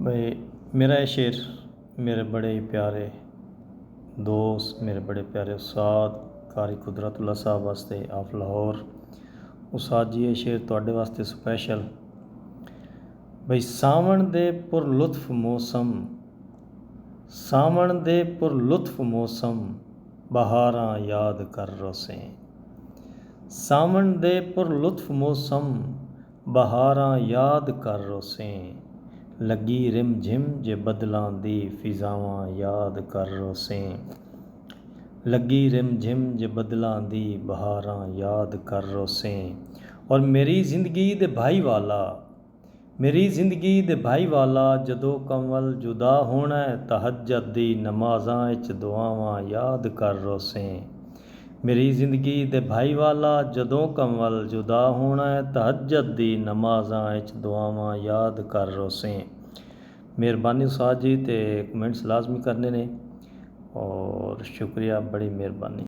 भाई मेरा ये शेर मेरे बड़े ही प्यारे दोस्त, मेरे बड़े प्यारे उस्ताद कारी कुदरतुल्लाह साहब वास्ते ऑफ लाहौर। उस्ताद जी ये शेर तुहाडे वास्ते स्पैशल। भाई सावण दे पुर लुत्फ मौसम, सावण दे पुर लुत्फ मौसम, बहारां याद कर रोसें। सावण दे पुर लुत्फ मौसम, बहारां याद कर रोसें। लगी रिम झिम जे बदलां दी फिजावां याद कर रोसें। लगी रिम झिम जे बदलां दी बहारां याद कर रोसें। और मेरी जिंदगी दे भाई वाला, मेरी जिंदगी दे भाई वाला, जदों कमल जुदा होना है तहज्जुद दी नमाज़ां विच दुआवां याद कर रोसें। मेरी जिंदगी दे भाई वाला, जदों कमल जुदा होना है तहज्जुद दी नमाज़ां विच दुआवां याद कर रोसें। मेहरबानी उस्ताद जी, ते कमेंट्स लाजमी करने ने और शुक्रिया, बड़ी मेहरबानी।